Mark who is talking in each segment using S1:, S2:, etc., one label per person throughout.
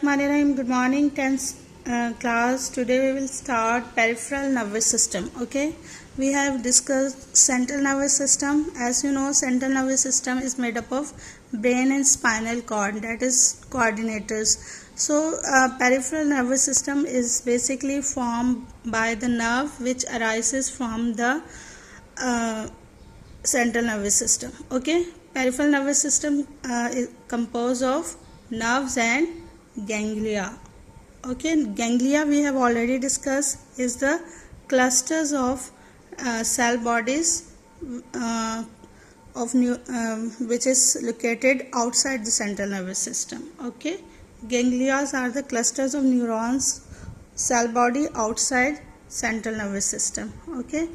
S1: Bismillahirrahmanirrahim. Good morning, 10th class. Today we will start peripheral nervous system. Okay, we have discussed central nervous system. As you know, central nervous system is made up of brain and spinal cord, that is coordinators. So peripheral nervous system is basically formed by the nerve which arises from the central nervous system. Okay, peripheral nervous system is composed of nerves and ganglia. Okay, ganglia we have already discussed is the clusters of cell bodies which is located outside the central nervous system. Okay, ganglia are the clusters of neurons cell body outside central nervous system. Okay,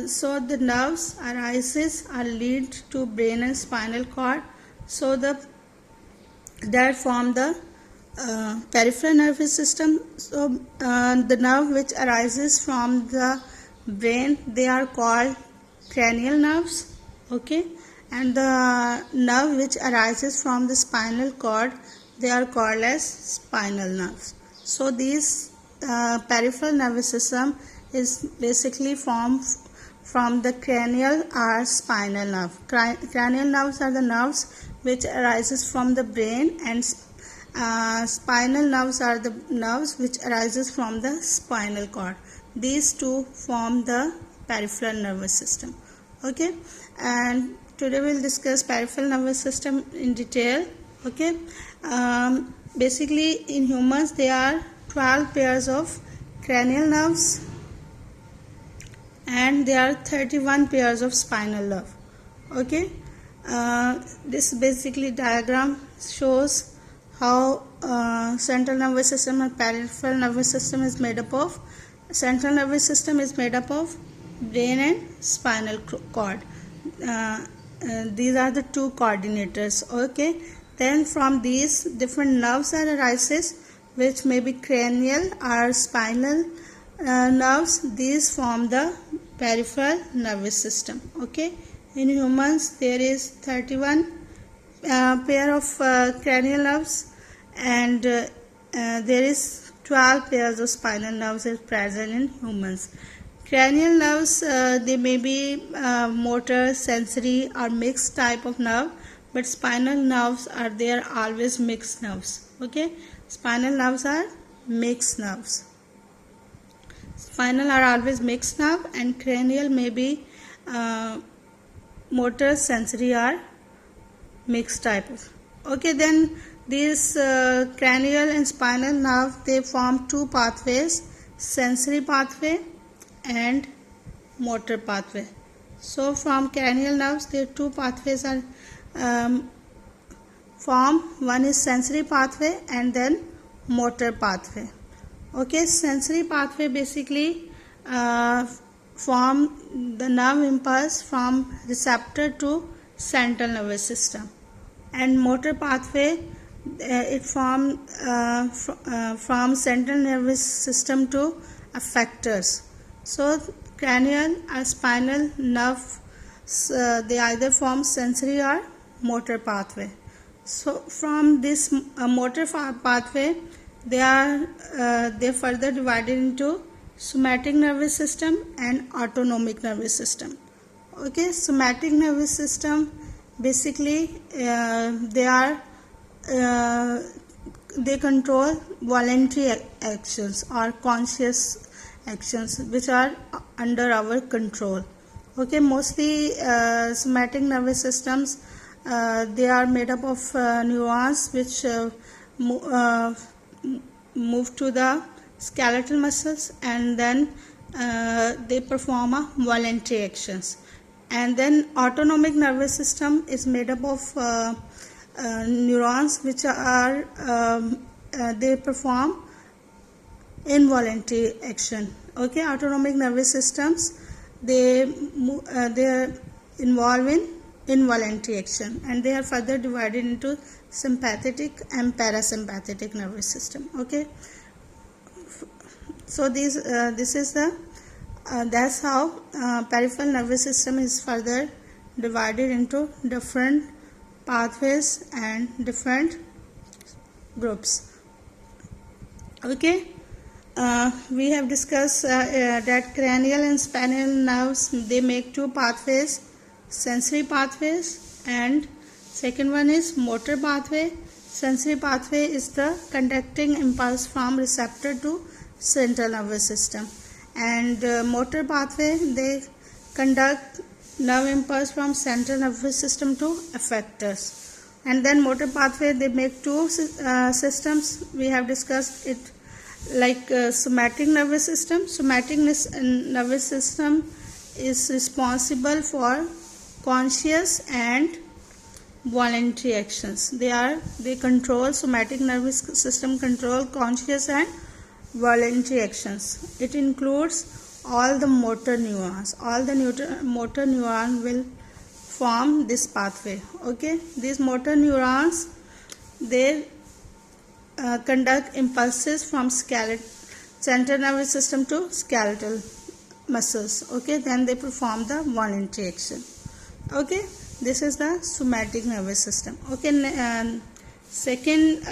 S1: so the nerves arises are lead to brain and spinal cord, so that form the peripheral nervous system. So the nerve which arises from the brain, they are called cranial nerves. Okay, and the nerve which arises from the spinal cord, they are called as spinal nerves. So these peripheral nervous system is basically formed from the cranial or spinal nerve. Cranial nerves are the nerves which arises from the brain, and spinal nerves are the nerves which arises from the spinal cord. These two form the peripheral nervous system. Okay, and today we will discuss peripheral nervous system in detail. Okay, basically in humans there are 12 pairs of cranial nerves and there are 31 pairs of spinal nerve. Okay, this basically diagram shows how central nervous system and peripheral nervous system is made up of. Central nervous system is made up of brain and spinal cord. These are the two coordinators. Okay, then from these different nerves are arises, which may be cranial or spinal nerves. These form the peripheral nervous system. Okay, in humans there is 31 pair of cranial nerves, and there is 12 pairs of spinal nerves is present in humans. Cranial nerves, they may be motor, sensory or mixed type of nerve, but spinal nerves are there always mixed nerves. Okay, spinal nerves are mixed nerves. Spinal are always mixed nerve, and cranial may be motor, sensory or mixed type of. Okay, then these cranial and spinal nerve, they form two pathways, sensory pathway and motor pathway. So from cranial nerves there two pathways are formed. One is sensory pathway and then motor pathway. Okay, sensory pathway basically form the nerve impulse from receptor to central nervous system, and motor pathway it form from central nervous system to effectors. So cranial or spinal nerve, they either form sensory or motor pathway. So from this motor pathway, they further divided into somatic nervous system and autonomic nervous system. Okay, somatic nervous system basically they control voluntary actions or conscious actions which are under our control. Okay, mostly somatic nervous systems, they are made up of neurons which move to the skeletal muscles, and then they perform a voluntary actions. And then autonomic nervous system is made up of neurons which are they perform involuntary action. Okay, autonomic nervous systems, they are involved in involuntary action, and they are further divided into sympathetic and parasympathetic nervous system. Okay, so this is the that's how peripheral nervous system is further divided into different pathways and different groups. Okay, we have discussed that cranial and spinal nerves, they make two pathways, sensory pathways, and second one is motor pathway. Sensory pathway is the conducting impulse from receptor to central nervous system, and motor pathway, they conduct nerve impulse from central nervous system to effectors. And then motor pathway, they make two systems. We have discussed it, like somatic nervous system. Somatic nervous system is responsible for conscious and voluntary actions. They control, somatic nervous system control conscious and voluntary actions. It includes all the motor neurons. All the motor neuron will form this pathway. Okay, these motor neurons, they conduct impulses from central nervous system to skeletal muscles. Okay, then they perform the voluntary action. Okay, this is the somatic nervous system. Okay, second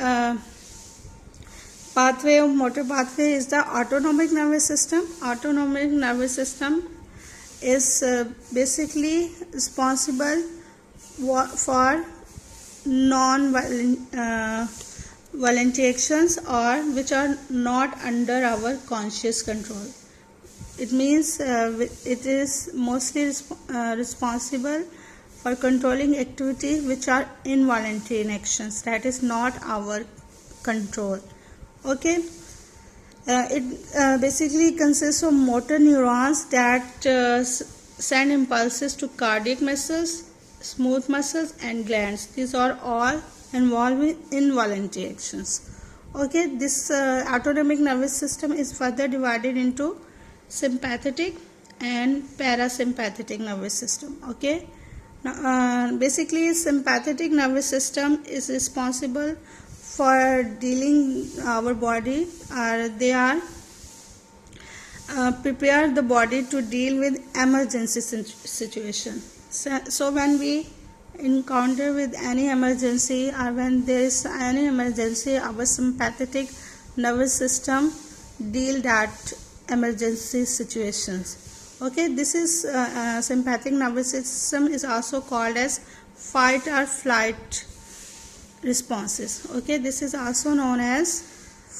S1: pathway of motor pathway is the autonomic nervous system. Autonomic nervous system is basically responsible for voluntary actions or which are not under our conscious control. It means it is mostly responsible for controlling activities which are involuntary in actions, that is not our control. Okay, it basically consists of motor neurons that send impulses to cardiac muscles, smooth muscles, and glands. These are all involved in involuntary actions. Okay, this autonomic nervous system is further divided into sympathetic and parasympathetic nervous system. Okay, now, basically sympathetic nervous system is responsible for dealing our body, they are prepare the body to deal with emergency situation. So when we encounter with any emergency or when there is any emergency, our sympathetic nervous system deal that emergency situations. Okay, this is sympathetic nervous system is also called as fight or flight responses. Okay, this is also known as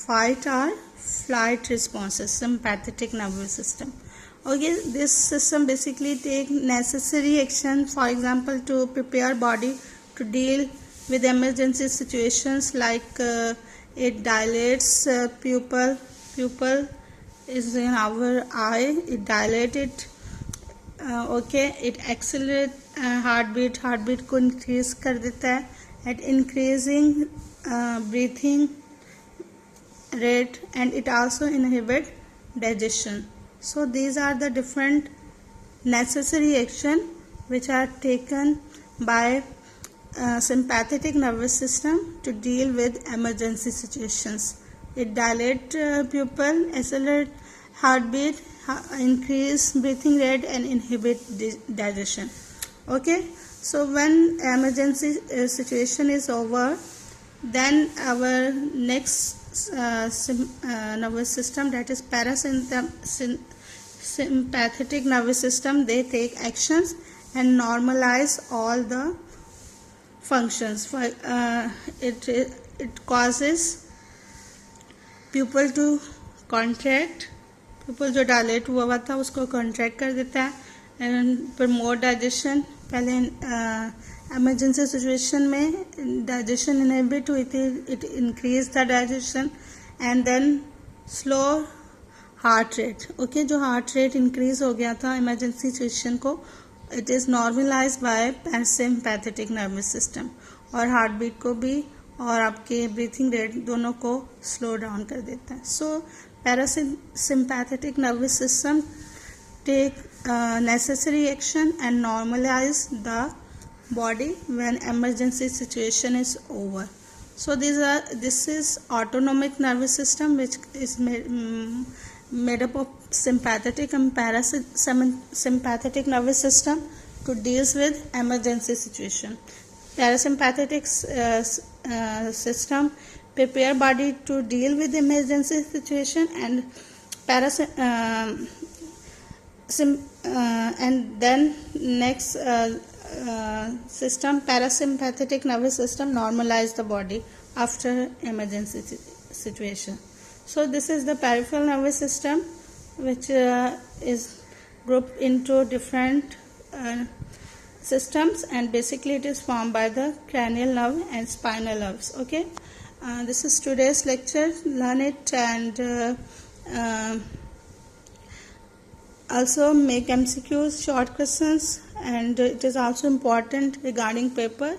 S1: fight or flight responses, sympathetic nervous system. Okay, this system basically take necessary action, for example, to prepare body to deal with emergency situations, like it dilates pupil is in our eye, it dilate it. Okay, it accelerate heartbeat को increase कर देता है, at increasing breathing rate, and it also inhibit digestion. So these are the different necessary action which are taken by sympathetic nervous system to deal with emergency situations. It dilate pupil, accelerate heartbeat, increase breathing rate, and inhibit digestion. Okay, so when emergency situation is over, then our next nervous system, that is parasympathetic nervous system, they take actions and normalize all the functions. For it causes pupil to contract, pupil जो dilate हुआ था उसको contract कर देता है, and promote digestion. पहले emergency situation में digestion inhibit हुई थी, it increase the digestion, and then slow heart rate. Okay, जो heart rate increase हो गया था emergency situation को, it is normalized by parasympathetic nervous system, और heartbeat को भी और आपके breathing rate दोनों को slow down कर देता है. So parasympathetic nervous system take necessary action and normalize the body when emergency situation is over. So this is autonomic nervous system, which is made up of sympathetic and parasympathetic nervous system to deals with emergency situation. Parasympathetic system prepare body to deal with emergency situation, and and then next system, parasympathetic nervous system, normalize the body after emergency situation. So this is the peripheral nervous system, which is grouped into different systems, and basically it is formed by the cranial nerve and spinal nerves. Okay, this is today's lecture. Learn it, and also make MCQs, short questions, and it is also important regarding paper.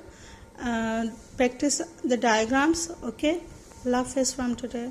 S1: Practice the diagrams. Okay, love is from today.